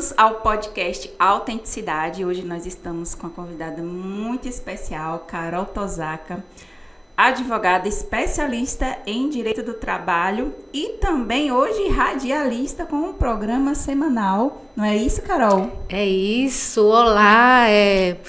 Bem-vindos ao podcast Autenticidade. Hoje nós estamos com uma convidada muito especial, Carol Tosaka, advogada especialista em Direito do Trabalho e também hoje radialista com um programa semanal. Não é isso, Carol? É isso. Olá,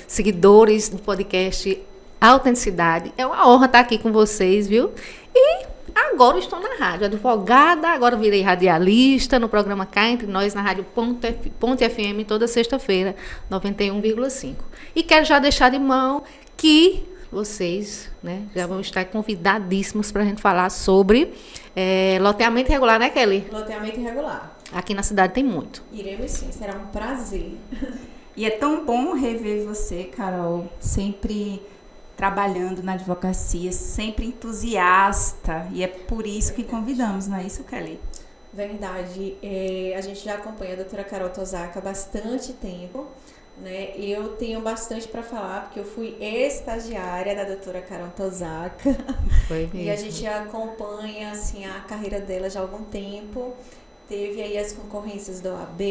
seguidores do podcast Autenticidade. É uma honra estar aqui com vocês, viu? E agora eu estou na rádio, advogada, agora virei radialista no programa Cá Entre Nós, na rádio Ponte FM, toda sexta-feira, 91,5. E quero já deixar de mão que vocês, né, já vão estar convidadíssimos para a gente falar sobre loteamento irregular, né, Kelly? Loteamento irregular. Aqui na cidade tem muito. Iremos sim, será um prazer. E é tão bom rever você, Carol, sempre trabalhando na advocacia, sempre entusiasta, e é por isso que convidamos, não é isso, Kelly? Verdade. A gente já acompanha a doutora Carol Tosaka há bastante tempo, né? Eu tenho bastante para falar, porque eu fui estagiária da doutora Carol Tosaka. Foi mesmo. E a gente já acompanha assim, a carreira dela já há algum tempo. Teve aí as concorrências da OAB,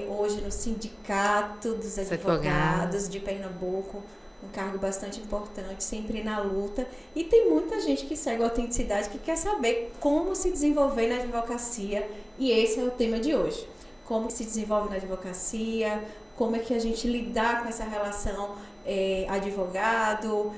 hoje no Sindicato dos Advogados de Pernambuco, um cargo bastante importante, sempre na luta. E tem muita gente que segue a autenticidade, que quer saber como se desenvolver na advocacia. E esse é o tema de hoje. Como se desenvolve na advocacia, como é que a gente lidar com essa relação advogado,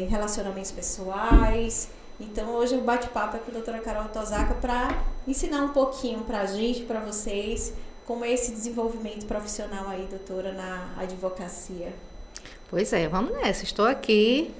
relacionamentos pessoais. Então, hoje o bate-papo é com a doutora Carol Tosaka para ensinar um pouquinho para a gente, para vocês, como é esse desenvolvimento profissional aí, doutora, na advocacia. Pois é, vamos nessa. Estou aqui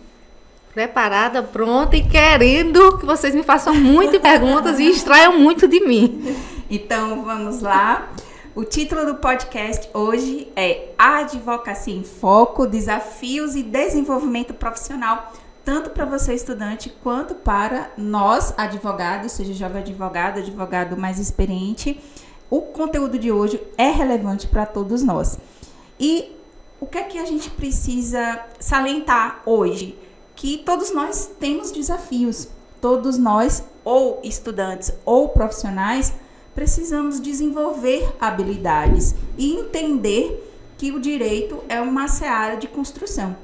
preparada, pronta e querendo que vocês me façam muitas perguntas e extraiam muito de mim. Então, vamos lá. O título do podcast hoje é Advocacia em Foco, Desafios e Desenvolvimento Profissional, tanto para você estudante quanto para nós advogados, seja jovem advogado, advogado mais experiente. O conteúdo de hoje é relevante para todos nós. E o que é que a gente precisa salientar hoje? Que todos nós temos desafios. Todos nós, ou estudantes ou profissionais, precisamos desenvolver habilidades e entender que o direito é uma seara de construção.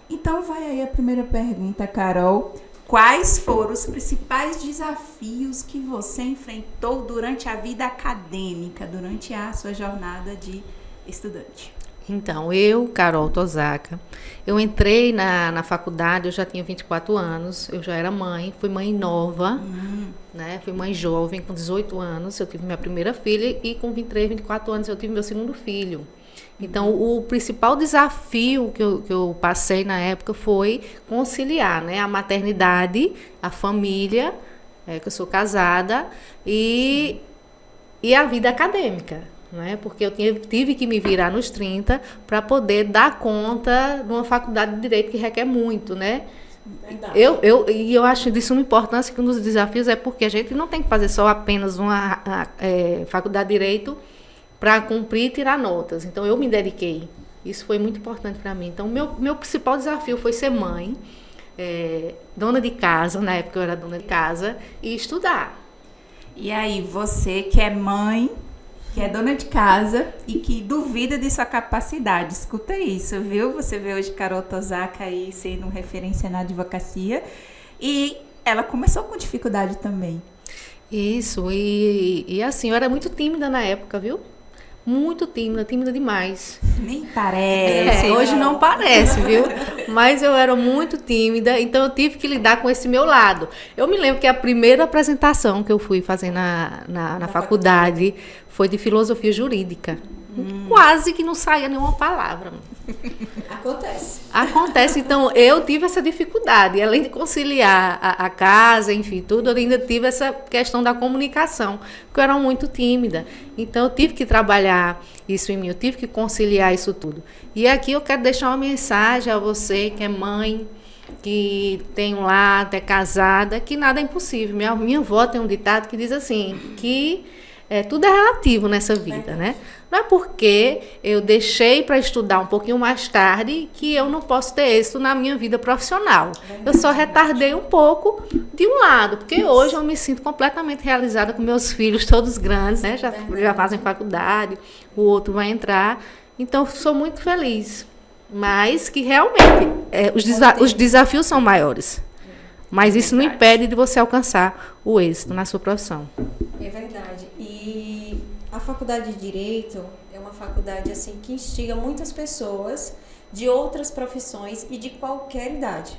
Então vai aí a primeira pergunta, Carol. Quais foram os principais desafios que você enfrentou durante a vida acadêmica, durante a sua jornada de estudante? Então, eu, Carol Tosaka, eu entrei na faculdade, eu já tinha 24 anos, eu já era mãe, fui mãe nova, né? Fui mãe jovem, com 18 anos, eu tive minha primeira filha e com 23, 24 anos eu tive meu segundo filho. Então, o principal desafio que eu passei na época foi conciliar, né, a maternidade, a família, que eu sou casada, e a vida acadêmica. Né? Porque eu tive que me virar nos 30 para poder dar conta de uma faculdade de Direito que requer muito, né? Eu acho de suma importância que um dos desafios é porque a gente não tem que fazer só apenas uma faculdade de Direito para cumprir e tirar notas. Então, eu me dediquei. Isso foi muito importante para mim. Então, meu principal desafio foi ser mãe, dona de casa, na época eu era dona de casa, e estudar. E aí, você que é mãe, que é dona de casa e que duvida de sua capacidade, escuta isso, viu? Você vê hoje Carol Tosaka aí sendo referência na advocacia e ela começou com dificuldade também. Isso, e assim, eu era muito tímida na época, viu? Muito tímida demais. Nem parece. Hoje não parece, viu? Mas eu era muito tímida, então eu tive que lidar com esse meu lado. Eu me lembro que a primeira apresentação que eu fui fazer na faculdade foi de filosofia jurídica. Quase que não saía nenhuma palavra. Acontece, então eu tive essa dificuldade, além de conciliar a casa, enfim, tudo, eu ainda tive essa questão da comunicação, porque eu era muito tímida, então eu tive que trabalhar isso em mim, eu tive que conciliar isso tudo. E aqui eu quero deixar uma mensagem a você que é mãe, que tem um lar, é casada, que nada é impossível. Minha avó tem um ditado que diz assim, que tudo é relativo nessa vida, né? Não é porque eu deixei para estudar um pouquinho mais tarde que eu não posso ter êxito na minha vida profissional. Eu só retardei um pouco de um lado, porque hoje eu me sinto completamente realizada com meus filhos, todos grandes, né? Já fazem faculdade, o outro vai entrar. Então, sou muito feliz. Mas que realmente os desafios são maiores. Mas isso não impede de você alcançar o êxito na sua profissão. É verdade. E a faculdade de Direito é uma faculdade assim que instiga muitas pessoas de outras profissões e de qualquer idade,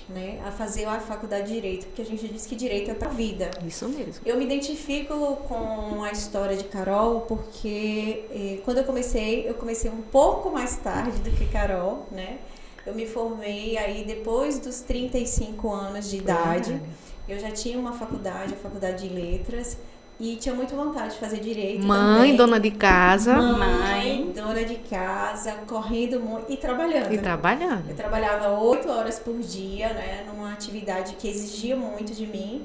né, a fazer a faculdade de Direito, porque a gente diz que Direito é para a vida. Isso mesmo. Eu me identifico com a história de Carol porque quando eu comecei um pouco mais tarde do que Carol, né? Eu me formei aí depois dos 35 anos de idade. Eu já tinha uma faculdade, a Faculdade de Letras, e tinha muita vontade de fazer Direito também. Dona de casa. Mãe, dona de casa, correndo muito e trabalhando. Eu trabalhava 8 horas por dia, né, numa atividade que exigia muito de mim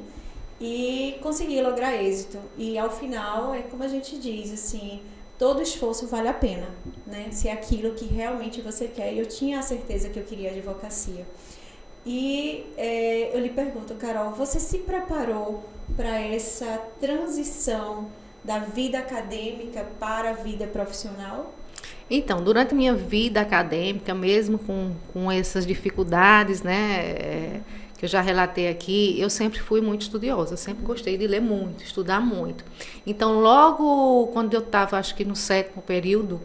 e consegui lograr êxito. E ao final, é como a gente diz, assim, todo esforço vale a pena, né? Se é aquilo que realmente você quer. E eu tinha a certeza que eu queria advocacia. E eu lhe pergunto, Carol, você se preparou para essa transição da vida acadêmica para a vida profissional? Então, durante a minha vida acadêmica, mesmo com essas dificuldades, né, que eu já relatei aqui, eu sempre fui muito estudiosa, sempre gostei de ler muito, estudar muito. Então, logo quando eu estava, acho que no 7º período,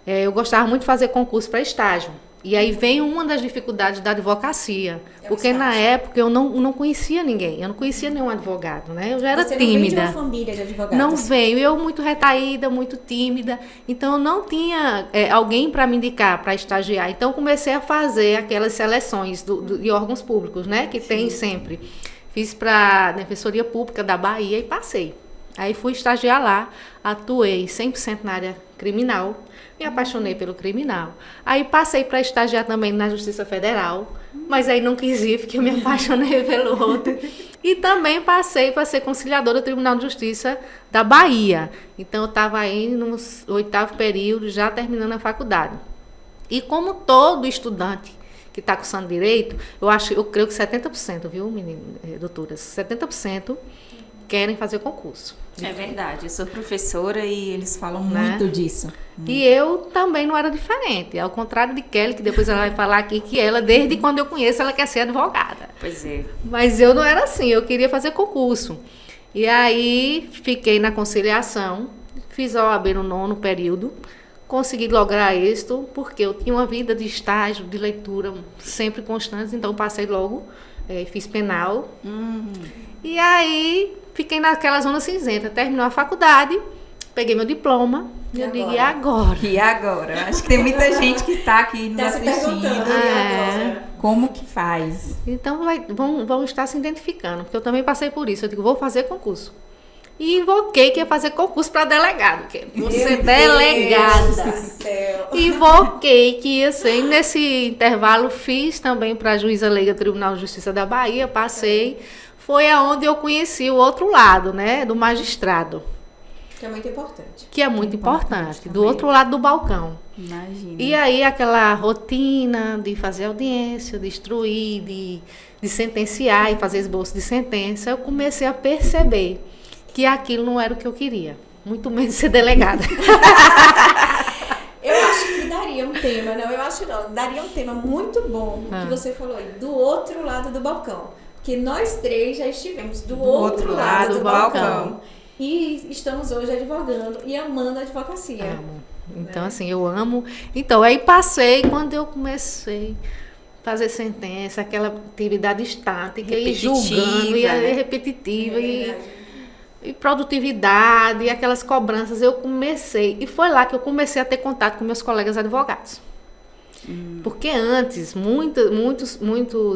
eu gostava muito de fazer concurso para estágio. E aí vem uma das dificuldades da advocacia, porque na época eu não conhecia ninguém, eu não conhecia nenhum advogado, né? Eu já era tímida. Você não vem de uma família de advogados? Não veio, eu muito retraída, muito tímida, então eu não tinha alguém para me indicar, para estagiar. Então eu comecei a fazer aquelas seleções de órgãos públicos, né? Que tem sempre. Fiz para a Defensoria Pública da Bahia e passei. Aí fui estagiar lá, atuei 100% na área criminal. Me apaixonei pelo criminal. Aí passei para estagiar também na Justiça Federal, mas aí não quis ir porque eu me apaixonei pelo outro. E também passei para ser conciliadora do Tribunal de Justiça da Bahia. Então eu estava aí no 8º período, já terminando a faculdade. E como todo estudante que está cursando Direito, eu creio que 70%, viu, doutoras? 70% querem fazer concurso. É verdade, eu sou professora e eles falam muito disso. E eu também não era diferente, ao contrário de Kelly, que depois ela vai falar aqui que ela, desde quando eu conheço, ela quer ser advogada. Pois é. Mas eu não era assim, eu queria fazer concurso. E aí fiquei na conciliação, fiz a OAB no 9º período, consegui lograr êxito, porque eu tinha uma vida de estágio, de leitura sempre constante, então passei logo, fiz penal. E aí fiquei naquela zona cinzenta. Terminou a faculdade, peguei meu diploma e eu digo, e agora? E agora? Acho que tem muita gente que está aqui nos assistindo. Como que faz? Então vão estar se identificando, porque eu também passei por isso. Eu digo, vou fazer concurso. E invoquei que ia fazer concurso para delegado. Vou ser delegada. Invoquei que ia ser. E nesse intervalo fiz também para a juíza leiga do Tribunal de Justiça da Bahia, passei. Foi aonde eu conheci o outro lado, né, do magistrado. Que é muito importante. Que é muito importante, do outro lado do balcão. Imagina. E aí aquela rotina de fazer audiência, de instruir, de sentenciar e fazer esboço de sentença, eu comecei a perceber que aquilo não era o que eu queria. Muito menos ser delegada. Eu acho que daria um tema, daria um tema muito bom, que você falou aí, do outro lado do balcão. Que nós três já estivemos do outro lado do balcão. E estamos hoje advogando e amando a advocacia. Amo. Então, assim, eu amo. Então, aí passei, quando eu comecei a fazer sentença, aquela atividade estática, e julgando, e repetitiva, e produtividade, e aquelas cobranças, eu comecei. E foi lá que eu comecei a ter contato com meus colegas advogados. Porque antes, muitos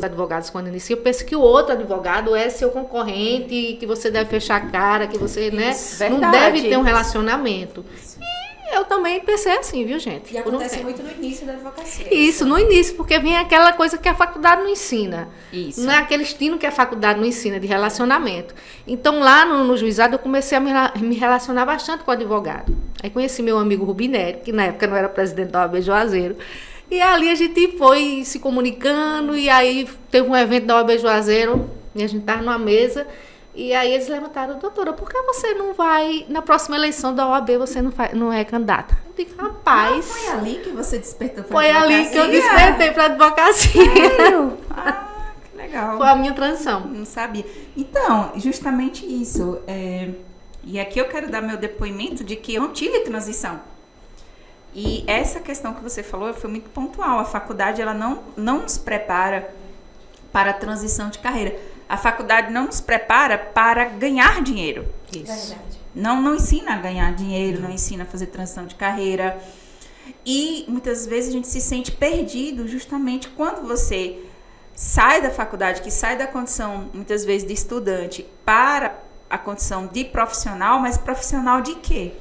advogados, quando iniciam, pensam que o outro advogado é seu concorrente, que você deve fechar a cara, que você, né, não deve ter um relacionamento. E eu também pensei assim, viu, gente? E Por um acontece tempo. muito no início da advocacia. Isso, no início, porque vem aquela coisa que a faculdade não ensina. Isso. Não é aquele estilo que a faculdade não ensina de relacionamento. Então, lá no juizado, eu comecei a me relacionar bastante com o advogado. Aí conheci meu amigo Rubinelli, que na época não era presidente da OAB Juazeiro. E ali a gente foi se comunicando, e aí teve um evento da OAB Juazeiro, e a gente estava numa mesa, e aí eles levantaram: doutora, por que você não vai, na próxima eleição da OAB, você não é candidata? Eu digo: rapaz... Foi ali que você despertou para Foi ali que eu despertei para a advocacia. Sério? Ah, que legal. Foi a minha transição. Não sabia. Então, justamente isso. E aqui eu quero dar meu depoimento de que eu não tive transição. E essa questão que você falou foi muito pontual. A faculdade, ela não nos prepara para a transição de carreira. A faculdade não nos prepara para ganhar dinheiro. Isso. Verdade. Não ensina a ganhar dinheiro, não ensina a fazer transição de carreira. E muitas vezes a gente se sente perdido justamente quando você sai da faculdade, que sai da condição, muitas vezes, de estudante para a condição de profissional, mas profissional de quê?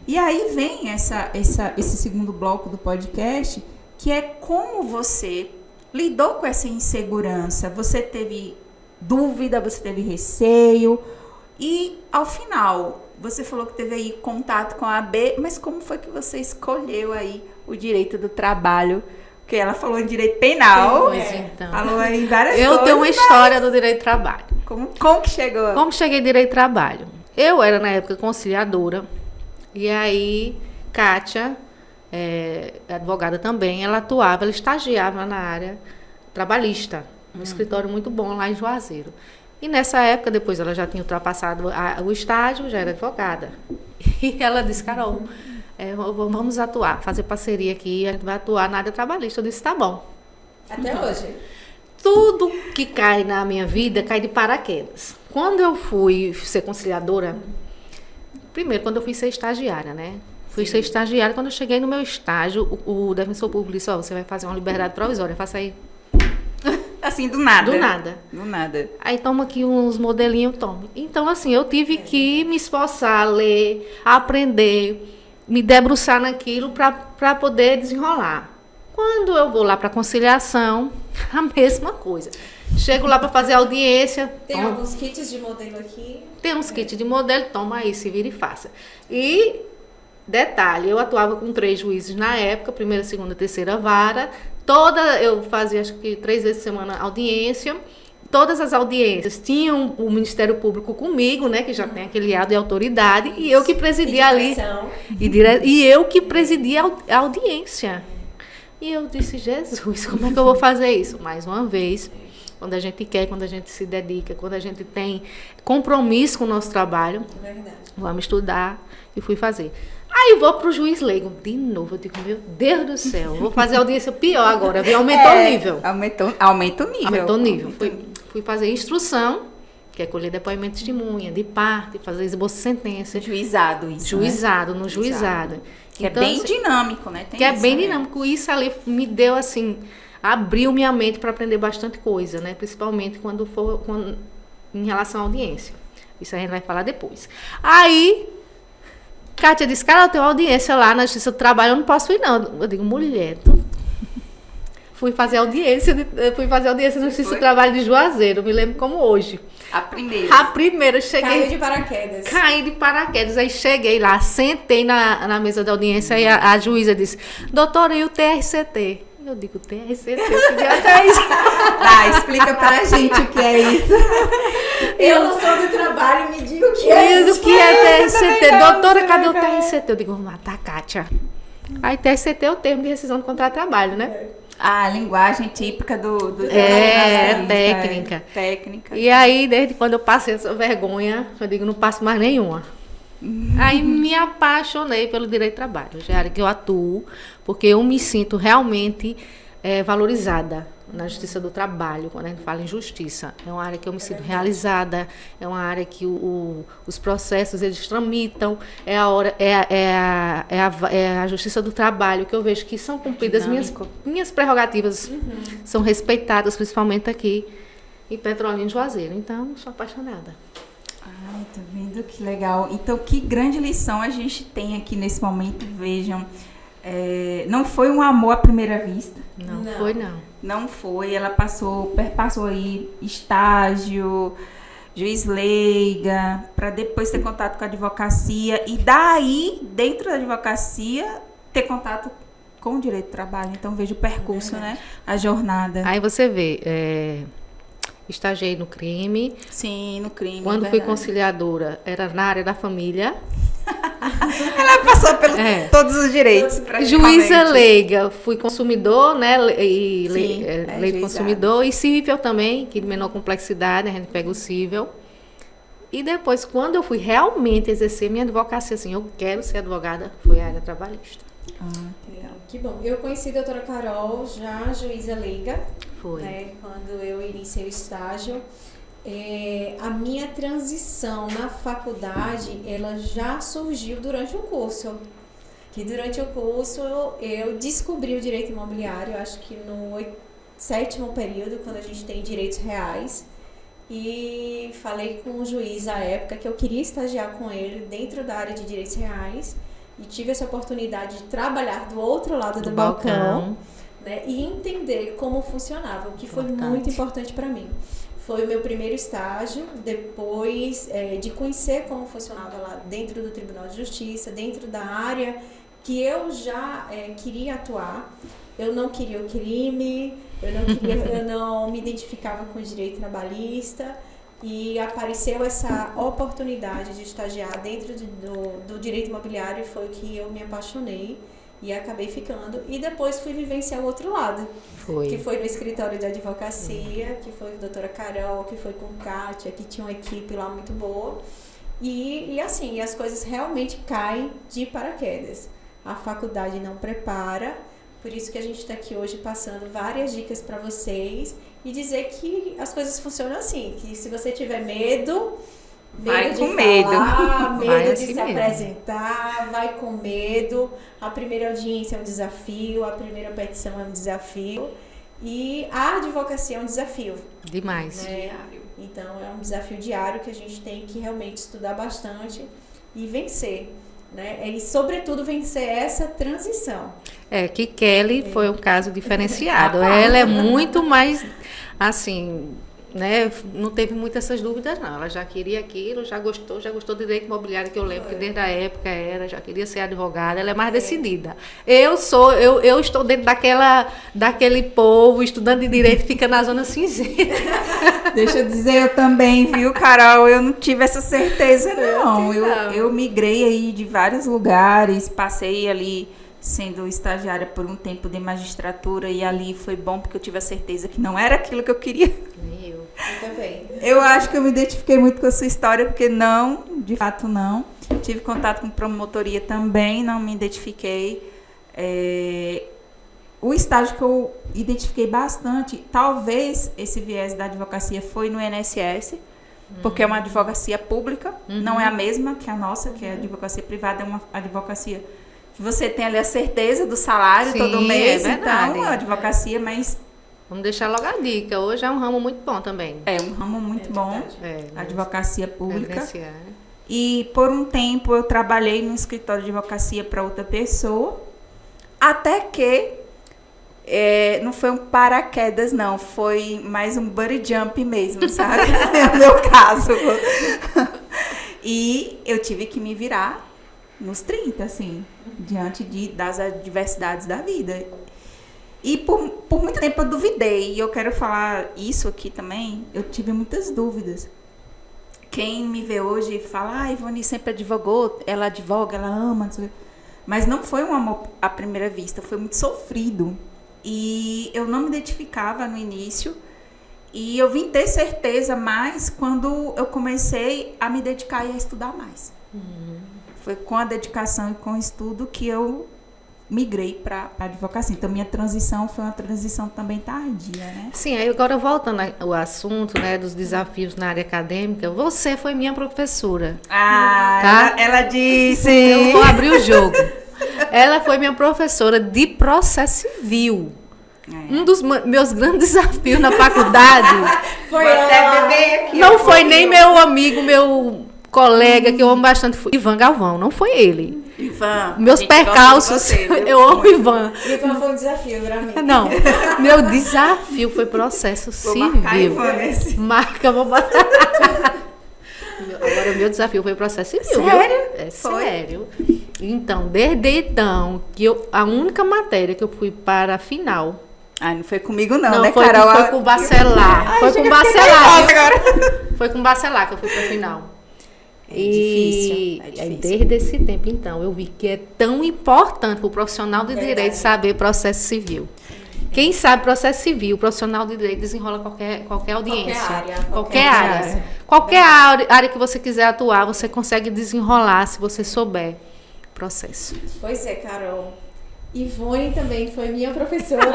E aí vem esse segundo bloco do podcast, que é como você lidou com essa insegurança. Você teve dúvida, você teve receio, e ao final, você falou que teve aí contato com a AB, mas como foi que você escolheu aí o direito do trabalho? Porque ela falou em direito penal, Então. falou em várias coisas. Eu tenho uma história do direito do trabalho. Como que chegou? Como cheguei em direito do trabalho? Eu era, na época, conciliadora. E aí, Kátia, advogada também, ela atuava, ela estagiava na área trabalhista. Um escritório muito bom lá em Juazeiro. E nessa época, depois ela já tinha ultrapassado o estágio, já era advogada. E ela disse: Carol, vamos atuar, fazer parceria aqui, a gente vai atuar na área trabalhista. Eu disse: tá bom. Até hoje. Tudo que cai na minha vida cai de paraquedas. Quando eu fui ser conciliadora, primeiro, quando eu fui ser estagiária, né? Fui ser estagiária, quando eu cheguei no meu estágio, o defensor público disse: ó, você vai fazer uma liberdade provisória, faça aí. Assim, do nada. Do nada. Do nada. Aí toma aqui uns modelinhos, toma. Então, assim, eu tive que me esforçar, ler, aprender, me debruçar naquilo para poder desenrolar. Quando eu vou lá para conciliação, a mesma coisa. Chego lá para fazer audiência. Tem alguns kits de modelo aqui. Tem uns kits de modelo, toma aí, se vira e faça. E, detalhe, eu atuava com 3 juízes na época, primeira, segunda, terceira vara. Eu fazia, acho que 3 vezes por semana, audiência. Todas as audiências tinham o Ministério Público comigo, né, que já tem aquele ato de autoridade, e eu que presidia ali. E eu que presidia a audiência. E eu disse: Jesus, como é que eu vou fazer isso? Mais uma vez, quando a gente quer, quando a gente se dedica, quando a gente tem compromisso com o nosso trabalho, vamos estudar, e fui fazer. Aí vou pro juiz leigo. De novo, eu digo: meu Deus do céu, vou fazer audiência pior agora, viu? Aumentou o nível. Aumenta o nível. Aumentou o nível. Fui fazer instrução, que é colher depoimento de testemunha, de parte, fazer esboço de sentença. Juizado, isso. Juizado, né? no juizado. Que então, é bem assim, dinâmico, né? Tem que é isso, bem né? dinâmico. Isso ali me deu, assim, abriu minha mente para aprender bastante coisa, né? Principalmente em relação à audiência. Isso a gente vai falar depois. Aí, Kátia disse: cara, eu tenho audiência lá na Justiça do Trabalho, eu não posso ir, não. Eu digo: mulher, fui fazer audiência na Justiça do Trabalho de Juazeiro, me lembro como hoje. A primeira, eu cheguei. Caiu de paraquedas. Caí de paraquedas. Aí cheguei lá, sentei na mesa da audiência e a juíza disse: doutora, e o TRCT? Eu digo: TRCT? Que diabo é isso? Tá, explica pra gente o que é isso. Eu não sou do trabalho, me diga o que é isso. O que é TRCT? Doutora, cadê o TRCT? Eu digo: vou matar a Kátia. Aí TRCT é o termo de rescisão de contrato de trabalho, né? A linguagem típica do técnica. Técnica. E aí, desde quando eu passei essa vergonha, eu digo: não passo mais nenhuma. Aí me apaixonei pelo direito do trabalho. Já é a área que eu atuo, porque eu me sinto realmente valorizada na justiça do trabalho. Quando a gente fala em justiça, é uma área que eu me sinto realizada, é uma área que os processos eles tramitam, é a justiça do trabalho que eu vejo que são cumpridas, minhas prerrogativas são respeitadas, principalmente aqui em Petrolina e Juazeiro. Então, sou apaixonada. Ai, tá vendo que legal. Então, que grande lição a gente tem aqui nesse momento. Vejam, não foi um amor à primeira vista. Não foi, não. Não foi. Ela perpassou aí estágio, juiz leiga, para depois ter contato com a advocacia. E daí, dentro da advocacia, ter contato com o direito do trabalho. Então, veja o percurso, né? A jornada. Aí você vê... Estagiei no crime. Sim, no crime. Quando fui conciliadora, era na área da família. Ela passou pelos todos os direitos. Juíza leiga, fui consumidor, né? E lei do juizado. consumidor. E cível também, que de menor complexidade, a gente pega o cível. E depois, quando eu fui realmente exercer minha advocacia, assim, eu quero ser advogada, foi a área trabalhista. Que bom. Eu conheci a doutora Carol já juíza leiga. Foi. Né, quando eu iniciei o estágio. A minha transição na faculdade, ela já surgiu durante o curso. Que durante o curso eu descobri o direito imobiliário, acho que no 7º período, quando a gente tem direitos reais. E falei com o juiz à época que eu queria estagiar com ele dentro da área de direitos reais. E tive essa oportunidade de trabalhar do outro lado do balcão, né, e entender como funcionava, o que foi muito importante para mim. Foi o meu primeiro estágio, depois de conhecer como funcionava lá dentro do Tribunal de Justiça, dentro da área que eu já queria atuar. Eu não queria o crime, eu não me identificava com o direito trabalhista. E apareceu essa oportunidade de estagiar dentro do direito imobiliário, e foi que eu me apaixonei e acabei ficando. E depois fui vivenciar o outro lado, que foi no escritório de advocacia, que foi com a doutora Carol, que foi com Kátia, que tinha uma equipe lá muito boa. E assim, as coisas realmente caem de paraquedas. A faculdade não prepara, por isso que a gente está aqui hoje passando várias dicas para vocês. E dizer que as coisas funcionam assim, que se você tiver medo vai de com falar, medo. medo de se apresentar, vai com medo. A primeira audiência é um desafio, a primeira petição é um desafio. E a advocacia é um desafio. Demais. Né? Então, é um desafio diário que a gente tem que realmente estudar bastante e vencer. Né? E, sobretudo, vencer essa transição. Que Kelly foi um caso diferenciado. Ela é muito mais, assim, né? Não teve muitas essas dúvidas, não. Ela já queria aquilo, já gostou do direito imobiliário, que eu lembro que desde a época já queria ser advogada. Ela é mais decidida. Eu estou dentro daquele povo, estudando de direito, fica na zona cinzenta. Deixa eu dizer, eu também, viu, Carol? Eu não tive essa certeza, não. Eu migrei aí de vários lugares, passei ali sendo estagiária por um tempo de magistratura, e ali foi bom porque eu tive a certeza que não era aquilo que eu queria. Nem eu. Eu também. Eu acho que eu me identifiquei muito com a sua história, porque não, de fato não. Tive contato com promotoria também, não me identifiquei. O estágio que eu identifiquei bastante, talvez esse viés da advocacia foi no INSS, porque é uma advocacia pública, não é a mesma que a nossa, que é a advocacia privada, é uma advocacia que você tem ali a certeza do salário todo mês, então a advocacia, mas... Vamos deixar logo a dica, hoje é um ramo muito bom também. É um ramo muito bom, advocacia pública. E por um tempo eu trabalhei no escritório de advocacia para outra pessoa, até que não foi um paraquedas, não, foi mais um bungee jump mesmo, sabe? É o meu caso. E eu tive que me virar nos 30, assim, diante das adversidades da vida. E por muito tempo eu duvidei, e eu quero falar isso aqui também, eu tive muitas dúvidas. Quem me vê hoje fala, Ivone sempre advogou, ela advoga, ela ama, não sei o quê. Mas não foi um amor à primeira vista, foi muito sofrido. E eu não me identificava no início, e eu vim ter certeza mais quando eu comecei a me dedicar e a estudar mais. Foi com a dedicação e com o estudo que eu migrei para a advocacia. Então, minha transição foi uma transição também tardia, né? Sim, aí agora voltando ao assunto, né, dos desafios na área acadêmica, você foi minha professora. Tá? Ela disse... Eu vou abrir o jogo. Ela foi minha professora de processo civil. Um dos meus grandes desafios na faculdade foi ela. Não foi nem meu amigo, meu colega que eu amo bastante, foi Ivan Galvão, não foi ele. Ivan, Meus percalços, eu amo o Ivan. Ivan foi um desafio pra mim. Não, meu desafio foi processo civil. Marcar Ivan nesse. Marca, vou botar. Agora, o meu desafio foi processo civil. Sério? É Foi? sério. Então, desde então, a única matéria que eu fui para a final. Não foi comigo não, Não, né, foi, Carol? foi com o Bacelar. Foi com o Bacelar. Foi com o Bacelar que eu fui para a final. Difícil. Aí, desde esse tempo, então, eu vi que é tão importante para o profissional de direito saber processo civil. Quem sabe processo civil, o profissional de direito desenrola qualquer audiência. Qualquer área. Qualquer área que você quiser atuar, você consegue desenrolar se você souber processo. Pois é, Carol. Ivone também foi minha professora. Não.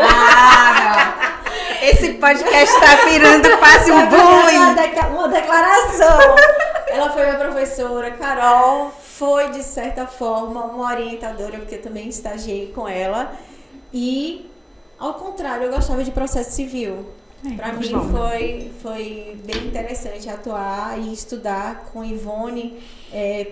Esse podcast está virando quase um bullying. Uma declaração. Ela foi minha professora. Carol foi, de certa forma, uma orientadora, porque eu também estagiei com ela. E, ao contrário, eu gostava de processo civil. Para mim foi bem interessante atuar e estudar com Ivone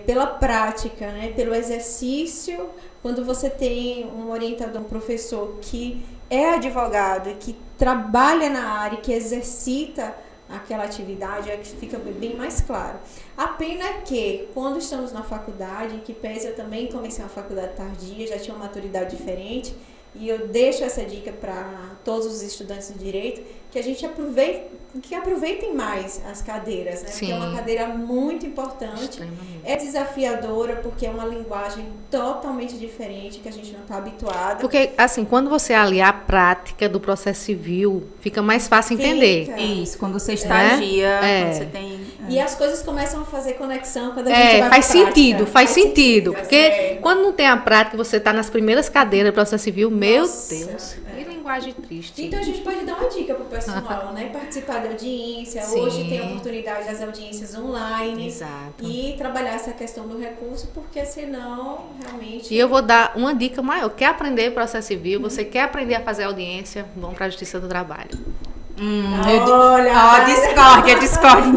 pela prática, né? Pelo exercício. Quando você tem um orientador, um professor que é advogado, que trabalha na área, que exercita aquela atividade, que fica bem mais claro. A pena é que, quando estamos na faculdade, em que pese eu também comecei uma faculdade tardia, já tinha uma maturidade diferente, e eu deixo essa dica para todos os estudantes de direito, que a gente aproveitem mais as cadeiras, né? Porque é uma cadeira muito importante, é desafiadora, porque é uma linguagem totalmente diferente, que a gente não está habituado. Porque, assim, quando você alia a prática do processo civil, fica mais fácil entender. Isso, quando você estagia, quando você tem... E as coisas começam a fazer conexão quando a gente vai faz pra sentido, prática. faz sentido. Porque quando não tem a prática, você está nas primeiras cadeiras do processo civil, meu Deus, que linguagem triste. Então a gente pode dar uma dica pro pessoal, né? Participar da audiência. Sim. Hoje tem a oportunidade das audiências online. Exato. E trabalhar essa questão do recurso, porque senão, realmente... E eu vou dar uma dica maior. Quer aprender processo civil, você quer aprender a fazer audiência, vão para a Justiça do Trabalho. Olha, discórdia.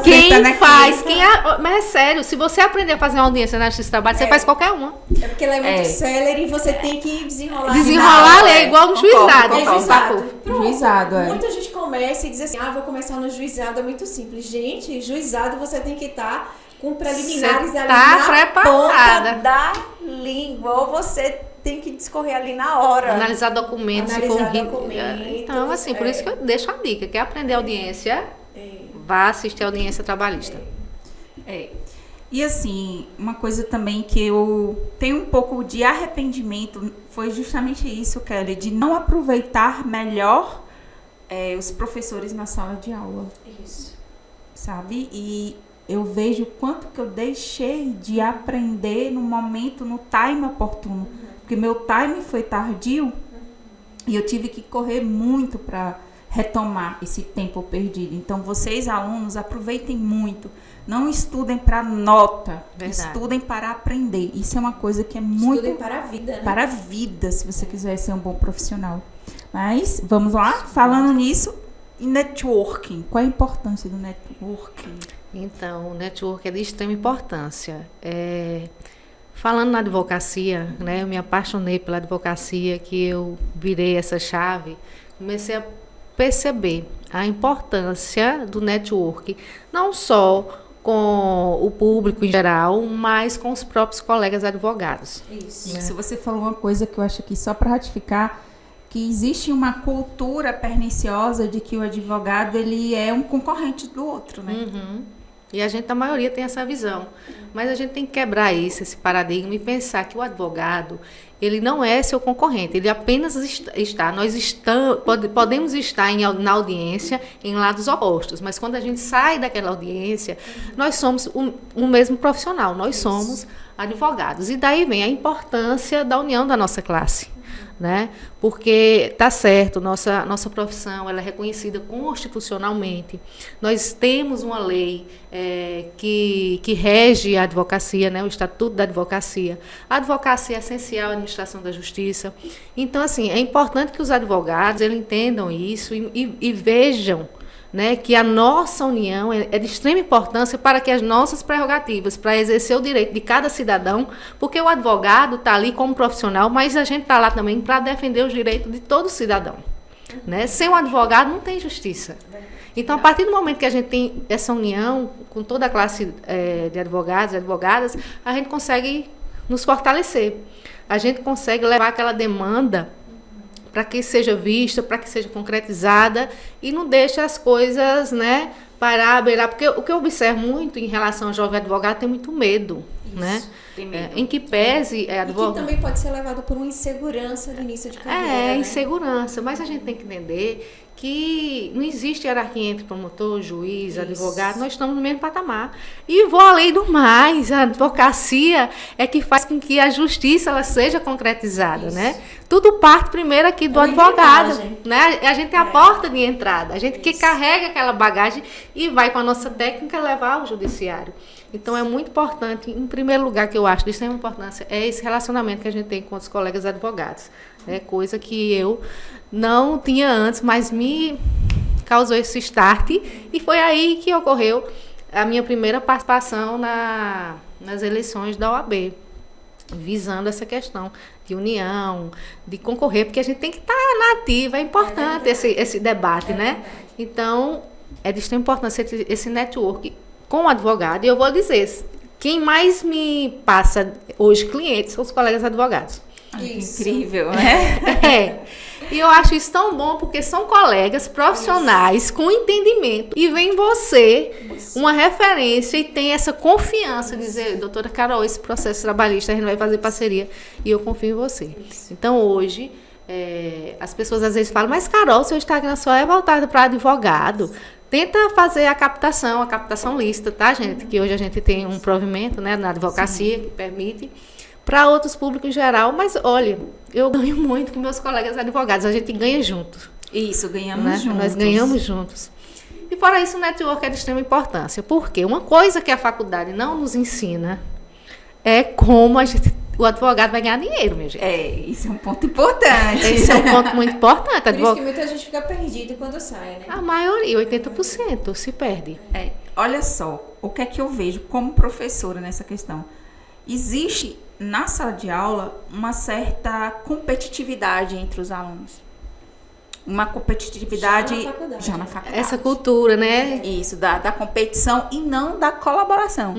Mas é sério, se você aprender a fazer uma audiência na Justiça do Trabalho, você faz qualquer uma. É porque ela é muito célere e você tem que desenrolar. Desenrolar a lei, igual no juizado. Juizado, Muita gente começa e diz assim, vou começar no juizado, é muito simples. Gente, juizado você tem que estar com preliminares ali na preparada. ponta da língua. Ou você tem que discorrer ali na hora. Analisar documentos, se for um risco. Então, assim, por isso que eu deixo a dica. Quer aprender audiência, vá assistir a audiência trabalhista. E assim, uma coisa também que eu tenho um pouco de arrependimento foi justamente isso, Kelly, de não aproveitar melhor os professores na sala de aula. Isso. Sabe? E eu vejo o quanto que eu deixei de aprender no momento, no time oportuno. Porque meu time foi tardio e eu tive que correr muito para retomar esse tempo perdido. Então, vocês, alunos, aproveitem muito. Não estudem para nota, estudem para aprender. Isso é uma coisa que é muito... Estudem para a vida, né? Para a vida, se você quiser ser um bom profissional. Mas, vamos lá? Falando nisso, networking. Qual é a importância do networking? Então, o networking é de extrema importância. Falando na advocacia, né, eu me apaixonei pela advocacia, que eu virei essa chave, comecei a perceber a importância do networking, não só com o público em geral, mas com os próprios colegas advogados. Isso. Se você falou uma coisa que eu acho que só para ratificar, que existe uma cultura perniciosa de que o advogado ele é um concorrente do outro, né? Uhum. E a gente, a maioria, tem essa visão. Mas a gente tem que quebrar esse paradigma e pensar que o advogado, ele não é seu concorrente, ele apenas está. Nós podemos estar na audiência em lados opostos, mas quando a gente sai daquela audiência, nós somos o mesmo profissional, nós somos advogados. E daí vem a importância da união da nossa classe. Né? Porque tá certo, nossa profissão ela é reconhecida constitucionalmente. Nós temos uma lei que rege a advocacia, né? O Estatuto da Advocacia. A advocacia é essencial à administração da justiça. Então, assim, é importante que os advogados eles entendam isso e vejam, né, que a nossa união é de extrema importância para que as nossas prerrogativas, para exercer o direito de cada cidadão, porque o advogado está ali como profissional, mas a gente está lá também para defender os direitos de todo cidadão. Né? Sem um advogado não tem justiça. Então, a partir do momento que a gente tem essa união com toda a classe de advogados e advogadas, a gente consegue nos fortalecer. A gente consegue levar aquela demanda para que seja vista, para que seja concretizada e não deixe as coisas, né, parar, beirar. Porque o que eu observo muito em relação ao jovem advogado tem muito medo. Né? Em que pese advogado. E que também pode ser levado por uma insegurança no início de carreira. Né? Insegurança, mas a gente tem que entender que não existe hierarquia entre promotor, juiz, advogado, nós estamos no mesmo patamar. E vou além do mais, a advocacia é que faz com que a justiça ela seja concretizada, né? Tudo parte primeiro aqui do advogado, né? A gente é a porta de entrada, a gente que carrega aquela bagagem e vai com a nossa técnica levar ao judiciário. Então, é muito importante, em primeiro lugar, que eu acho de extrema importância, é esse relacionamento que a gente tem com os colegas advogados. É coisa que eu não tinha antes, mas me causou esse start. E foi aí que ocorreu a minha primeira participação nas eleições da OAB, visando essa questão de união, de concorrer, porque a gente tem que estar na ativa, é importante esse debate, né? Então, é de extrema importância esse network com o advogado, e eu vou dizer, quem mais me passa hoje clientes são os colegas advogados. Incrível, né? E eu acho isso tão bom, porque são colegas profissionais com entendimento, e vem você, uma referência, e tem essa confiança de dizer, doutora Carol, esse processo trabalhista a gente vai fazer parceria, e eu confio em você. Então, hoje, as pessoas às vezes falam, mas Carol, seu Instagram só é voltado para advogado. Tenta fazer a captação lícita, tá, gente? Que hoje a gente tem um provimento, né, na advocacia que permite para outros públicos em geral. Mas, olha, eu ganho muito com meus colegas advogados. A gente ganha junto. Isso, ganhamos juntos. Nós ganhamos juntos. E, fora isso, o network é de extrema importância. Por quê? Uma coisa que a faculdade não nos ensina é como o advogado vai ganhar dinheiro, minha gente. Isso é um ponto importante. Esse é um ponto muito importante. Por isso que muita gente fica perdida quando sai, né? A maioria, 80%, se perde. Olha só, o que é que eu vejo como professora nessa questão? Existe, na sala de aula, uma certa competitividade entre os alunos. Uma competitividade já na faculdade. Essa cultura, né? Isso, da competição e não da colaboração.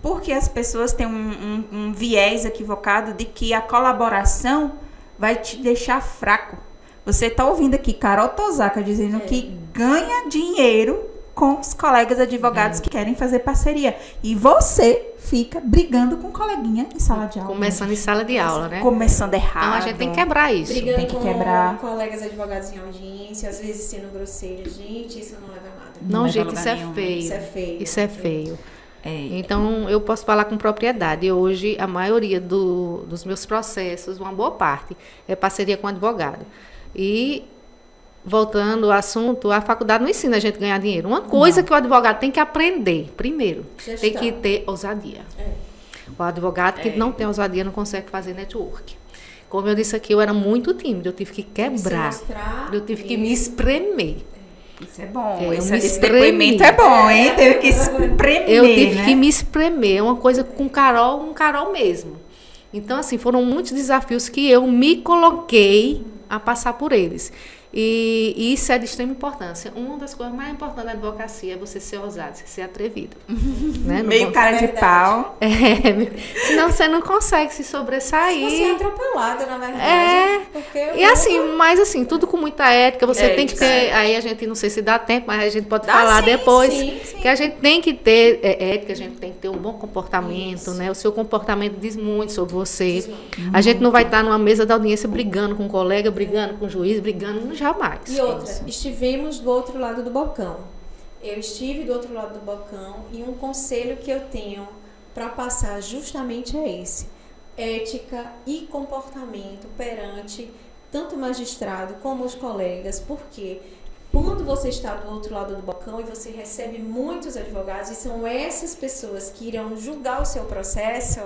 Porque as pessoas têm um viés equivocado de que a colaboração vai te deixar fraco. Você está ouvindo aqui Carol Tosaka dizendo que ganha dinheiro com os colegas advogados que querem fazer parceria. E você fica brigando com o coleguinha em sala de aula. Começando em sala de aula, né? Começando errado. Então, a gente tem que quebrar isso. Brigando tem que quebrar. Com colegas advogados em audiência, às vezes sendo grosseiro. Gente, isso não leva a nada. Não, gente, isso é feio. Isso é feio. Isso é feio. Então, eu posso falar com propriedade. Hoje, a maioria dos meus processos, uma boa parte, é parceria com advogado. E, voltando ao assunto, a faculdade não ensina a gente a ganhar dinheiro. Uma coisa que o advogado tem que aprender, primeiro, tem que ter ousadia. O advogado que não tem ousadia não consegue fazer network. Como eu disse aqui, eu era muito tímida, eu tive que quebrar, eu tive que me espremer. Isso é bom, esse depoimento é bom, hein? Teve que espremer, eu tive que me espremer, uma coisa com Carol mesmo. Então, assim, foram muitos desafios que eu me coloquei a passar por eles. E isso é de extrema importância. Uma das coisas mais importantes da advocacia é você ser ousado, você ser atrevido. Né? Meio cara de pau. Senão você não consegue se sobressair. Você é atropelada, na verdade. E assim, mas assim, tudo com muita ética. Você tem que ter. Aí a gente, não sei se dá tempo, mas a gente pode falar depois. Sim. Que a gente tem que ter ética, a gente tem que ter um bom comportamento, né? O seu comportamento diz muito sobre você. A gente não vai estar numa mesa da audiência brigando com um colega, brigando com o juiz, brigando jamais. E outra, estivemos do outro lado do balcão. Eu estive do outro lado do balcão e um conselho que eu tenho para passar justamente é esse: ética e comportamento perante tanto o magistrado como os colegas, porque quando você está do outro lado do balcão e você recebe muitos advogados, e são essas pessoas que irão julgar o seu processo,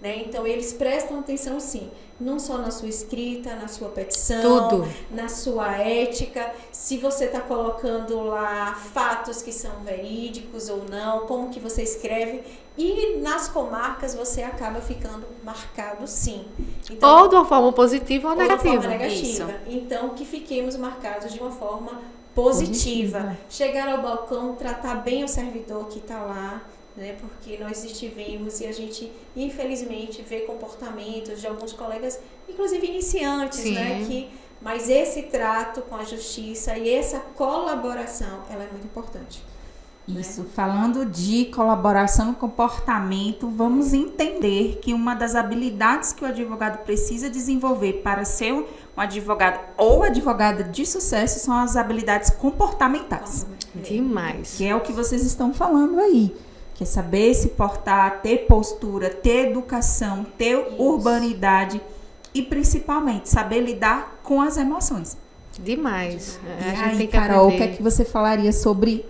né? Então, eles prestam atenção, sim, não só na sua escrita, na sua petição, Tudo. na sua ética, se você está colocando lá fatos que são verídicos ou não, como que você escreve. E nas comarcas você acaba ficando marcado, sim. Então, Ou de uma forma positiva ou de uma forma negativa. negativa. Então, que fiquemos marcados de uma forma positiva. Chegar ao balcão, tratar bem o servidor que está lá, né? Porque nós estivemos e a gente, infelizmente, vê comportamentos de alguns colegas, inclusive iniciantes, Sim. né? Mas esse trato com a justiça e essa colaboração, ela é muito importante. Isso, falando de colaboração e comportamento, vamos entender que uma das habilidades que o advogado precisa desenvolver para ser um advogado ou advogada de sucesso são as habilidades comportamentais, Demais. que é o que vocês estão falando aí, que é saber se portar, ter postura, ter educação, ter urbanidade e principalmente saber lidar com as emoções. Demais. A E gente aí, tem que Carol, o aprender. que é que você falaria sobre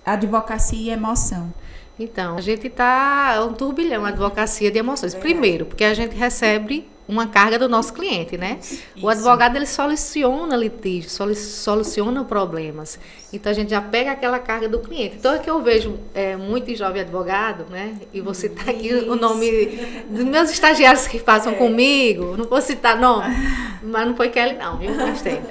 advocacia e emoção? Então, a gente tá um turbilhão, a advocacia de emoções. Primeiro, porque a gente recebe uma carga do nosso cliente, né? O advogado, ele soluciona litígio, soluciona problemas. Então, a gente já pega aquela carga do cliente. Então, é que eu vejo muito jovem advogado, né? E vou citar aqui o nome dos meus estagiários que passam comigo. Não vou citar nome, mas não foi Kelly não, viu? Gostei.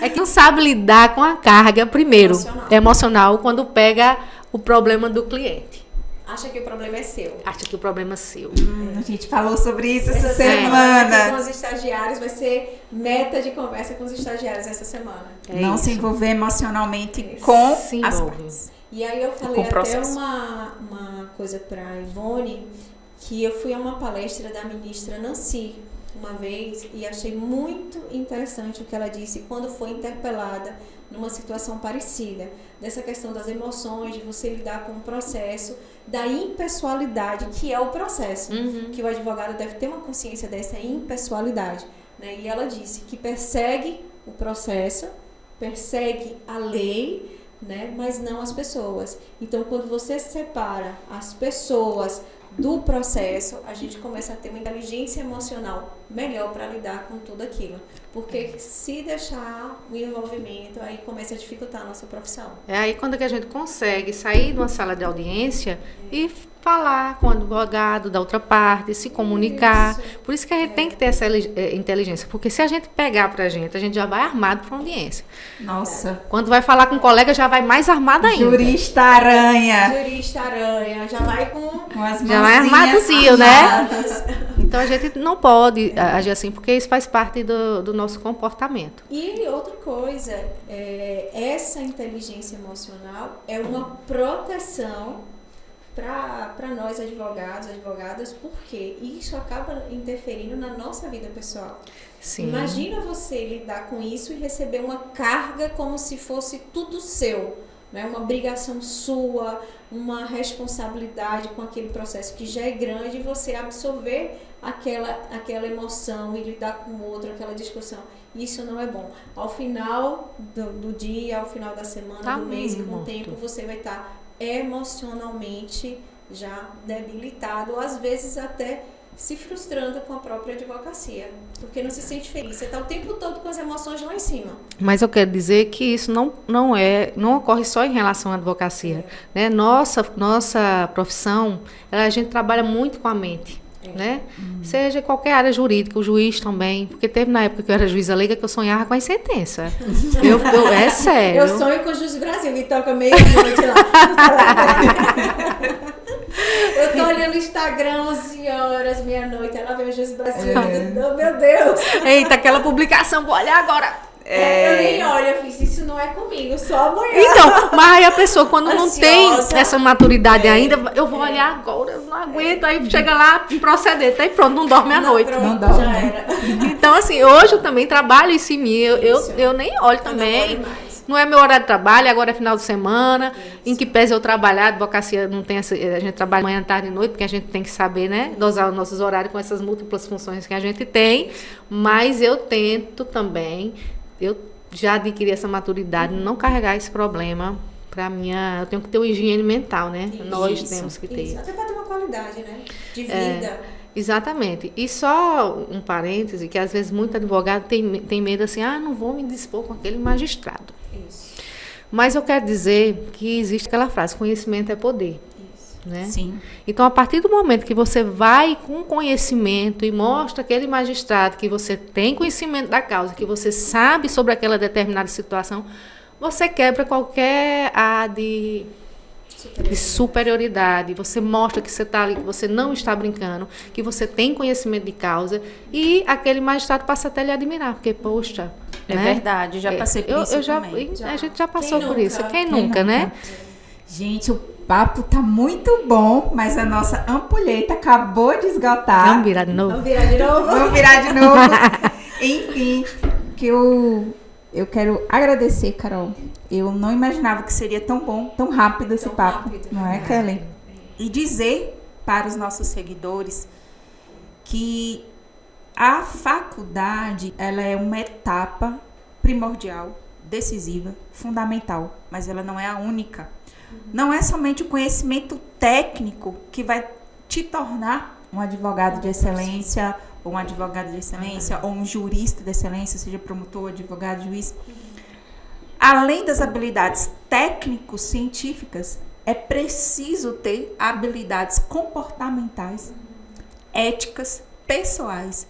É que não sabe lidar com a carga, primeiro, emocional quando pega o problema do cliente. Acha que o problema é seu. Acha que o problema é seu. A gente falou sobre isso essa Aqui semana. com os estagiários vai ser meta de conversa com os estagiários essa semana. Não isso. se envolver emocionalmente com Se as envolve. partes. E aí eu falei Com o até processo. uma coisa para a Ivone, que eu fui a uma palestra da ministra Nancy uma vez e achei muito interessante o que ela disse quando foi interpelada numa situação parecida, dessa questão das emoções, de você lidar com o processo, da impessoalidade, que é o processo, que o advogado deve ter uma consciência dessa impessoalidade, né? E ela disse que persegue o processo, persegue a lei, né? Mas não as pessoas. Então, quando você separa as pessoas do processo, a gente começa a ter uma inteligência emocional melhor para lidar com tudo aquilo. Porque se deixar o envolvimento, aí começa a dificultar a nossa profissão. É aí quando que a gente consegue sair de uma sala de audiência e falar com o advogado da outra parte, se comunicar. Por isso que a gente tem que ter essa inteligência. Porque se a gente pegar pra gente, a gente já vai armado para audiência. Nossa. Quando vai falar com um colega, já vai mais armado ainda. Jurista aranha. Jurista aranha, já vai com as Já vai armadozinho, né? Então a gente não pode agir assim, porque isso faz parte do nosso comportamento. E outra coisa, essa inteligência emocional é uma proteção para nós advogados, advogadas, porque isso acaba interferindo na nossa vida pessoal. Sim. Imagina você lidar com isso e receber uma carga como se fosse tudo seu, né? Uma obrigação sua, uma responsabilidade com aquele processo que já é grande, e você absorver aquela emoção e lidar com o outro, aquela discussão. Isso não é bom. Ao final do dia, ao final da semana, do mês e com o tempo, você vai estar emocionalmente já debilitado, às vezes até se frustrando com a própria advocacia, porque não se sente feliz. Você está o tempo todo com as emoções lá em cima. Mas eu quero dizer que isso não ocorre só em relação à advocacia, né? Nossa profissão, a gente trabalha muito com a mente, né? Seja qualquer área jurídica, o juiz também, porque teve na época que eu era juíza leiga que eu sonhava com as sentenças. É sério. Eu sonho com o Juiz do Brasil, que toca meia-noite lá. Eu tô olhando o Instagram 11 horas, meia-noite, ela vê o Juiz do Brasil. Oh, meu Deus! Eita, aquela publicação, vou olhar agora. Eu nem olho, eu fiz, isso não é comigo, só amanhã. Então, mas aí a pessoa, quando não tem Ansiosa. essa maturidade ainda, eu vou olhar agora, eu não aguento, aí chega lá, proceder, tá, e pronto, não dorme à noite. Pronto, Não dorme. já era. Então, assim, hoje eu também trabalho isso em mim, eu nem olho também. Não é meu horário de trabalho, agora é final de semana, em que pese eu trabalhar, a advocacia não tem a gente trabalha manhã, tarde e noite, porque a gente tem que saber, né, dosar os nossos horários com essas múltiplas funções que a gente tem, mas eu tento também, eu já adquiri essa maturidade, não carregar esse problema para minha, eu tenho que ter uma higiene mental, né? Nós temos que ter. Até para ter uma qualidade, né? De vida. Exatamente. E só um parêntese, que às vezes muito advogado tem medo assim, não vou me dispor com aquele magistrado. Isso. Mas eu quero dizer que existe aquela frase, conhecimento é poder. Isso. Né? Sim. Então, a partir do momento que você vai com conhecimento e mostra aquele magistrado que você tem conhecimento da causa, que você sabe sobre aquela determinada situação, você quebra qualquer de superioridade, você mostra que você está ali, que você não está brincando, que você tem conhecimento de causa, e aquele magistrado passa até lhe admirar, porque, poxa... É verdade, já passei por isso também. A gente já passou por isso. Quem nunca, né? Gente, o papo tá muito bom, mas a nossa ampulheta acabou de esgotar. Vamos virar de novo? Vamos virar de novo? Vamos virar de novo. Enfim, que eu quero agradecer, Carol. Eu não imaginava que seria tão bom, tão rápido esse papo. Rápido. Não é, Kelly? E dizer para os nossos seguidores que a faculdade, ela é uma etapa primordial, decisiva, fundamental, mas ela não é a única. Não é somente o conhecimento técnico que vai te tornar um advogado de excelência, ou um advogado de excelência, ou um jurista de excelência, seja promotor, advogado, juiz. Além das habilidades técnico-científicas, é preciso ter habilidades comportamentais, éticas, pessoais,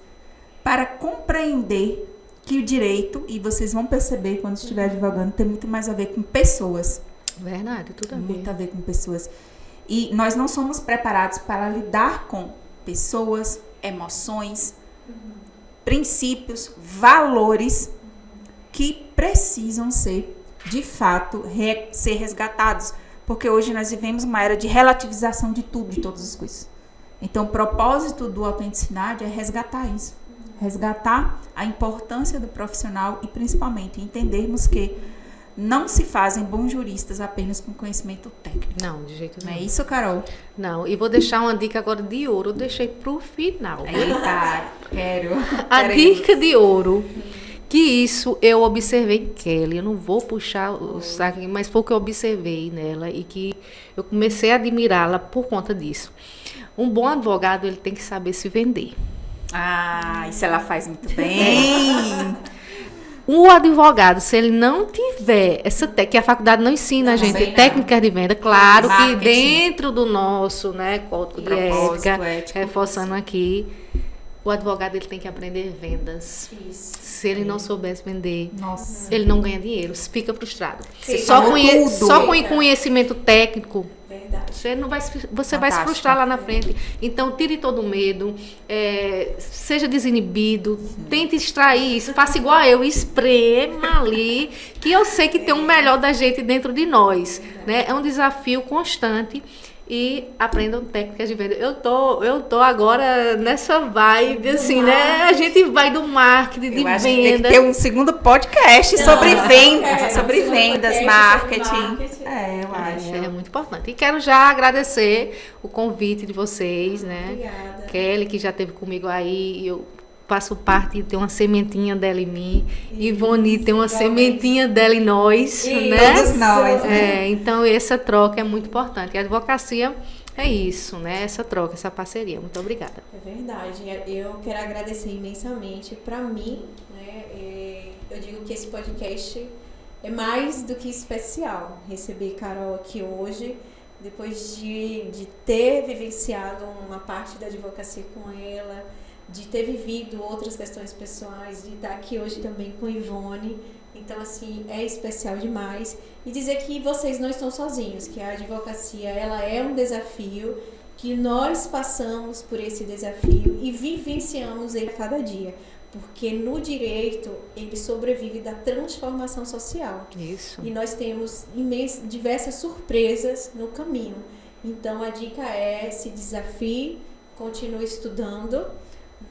para compreender que o direito, e vocês vão perceber quando estiver advogando, tem muito mais a ver com pessoas. Verdade, tudo a ver. Muito a ver com pessoas. E nós não somos preparados para lidar com pessoas, emoções, princípios, valores que precisam ser, de fato, ser resgatados. Porque hoje nós vivemos uma era de relativização de tudo, de todas as coisas. Então, o propósito do Autenticidade é resgatar isso. Resgatar a importância do profissional e, principalmente, entendermos que não se fazem bons juristas apenas com conhecimento técnico. Não, de jeito nenhum. Não é isso, Carol? Não, e vou deixar uma dica agora de ouro, eu deixei pro final. Eita, quero. A dica de ouro, que isso eu observei em Kelly, eu não vou puxar o saco, mas foi o que eu observei nela e que eu comecei a admirá-la por conta disso. Um bom advogado, ele tem que saber se vender. Isso ela faz muito bem. O advogado, se ele não tiver essa técnica, que a faculdade não ensina a gente técnicas de venda, claro que dentro do nosso, né, código de ética, reforçando aqui, o advogado ele tem que aprender vendas. Isso. Se ele não soubesse vender, Nossa. ele não ganha dinheiro, fica frustrado. Sim. Só com Eita. conhecimento técnico, Verdade. você vai se frustrar lá na frente. Então, tire todo o medo, seja desinibido, tente extrair isso, faça igual eu, esprema ali, que eu sei que tem um melhor da gente dentro de nós. Né? É um desafio constante. E aprendam técnicas de venda. Eu tô agora nessa vibe, assim, né? A gente vai do marketing, de acho que tem que venda. ter um segundo podcast sobre vendas, sobre segundo vendas, podcast marketing. sobre marketing. Eu acho. É muito importante. E quero já agradecer o convite de vocês, né? Obrigada. Kelly, que já esteve comigo aí, eu faço parte, tem uma sementinha dela em mim. Ivone tem uma sementinha dela em nós, né? Todos nós. Então, essa troca é muito importante. E a advocacia é isso, né? Essa troca, essa parceria. Muito obrigada. É verdade. Eu quero agradecer imensamente. Para mim, né, eu digo que esse podcast é mais do que especial. Receber Carol aqui hoje, depois de ter vivenciado uma parte da advocacia com ela, de ter vivido outras questões pessoais, de estar aqui hoje também com Ivone. Então, assim, é especial demais. E dizer que vocês não estão sozinhos, que a advocacia, ela é um desafio, que nós passamos por esse desafio e vivenciamos ele a cada dia. Porque no direito, ele sobrevive da transformação social. Isso. E nós temos diversas surpresas no caminho. Então, a dica é: se desafie, continue estudando,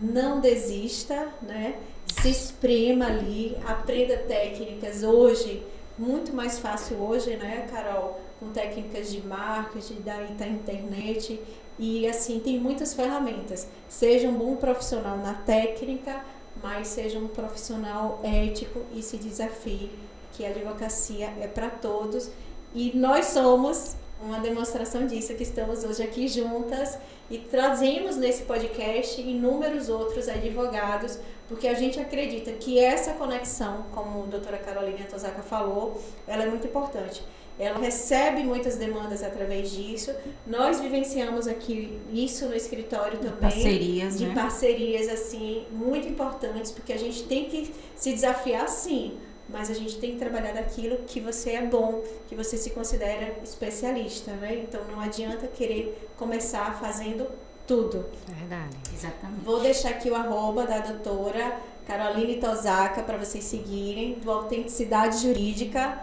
não desista, né? Se esprema ali, aprenda técnicas hoje, muito mais fácil hoje, né, Carol? Com técnicas de marketing, da internet, e assim, tem muitas ferramentas. Seja um bom profissional na técnica, mas seja um profissional ético e se desafie, que a advocacia é para todos. E nós somos uma demonstração disso, que estamos hoje aqui juntas e trazemos nesse podcast inúmeros outros advogados, porque a gente acredita que essa conexão, como a doutora Carolina Tosaka falou, ela é muito importante. Ela recebe muitas demandas através disso. Nós vivenciamos aqui isso no escritório também. Parcerias, de né? parcerias, assim, muito importantes, porque a gente tem que se desafiar, sim, mas a gente tem que trabalhar daquilo que você é bom, que você se considera especialista, né? Então não adianta querer começar fazendo tudo. Verdade. Exatamente. Vou deixar aqui o @ da doutora Caroline Tosaka para vocês seguirem, do Autenticidade Jurídica,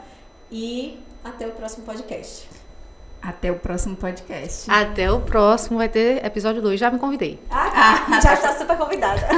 e até o próximo podcast. Até o próximo podcast. Até o próximo, vai ter episódio 2. Já me convidei. Já está super convidada.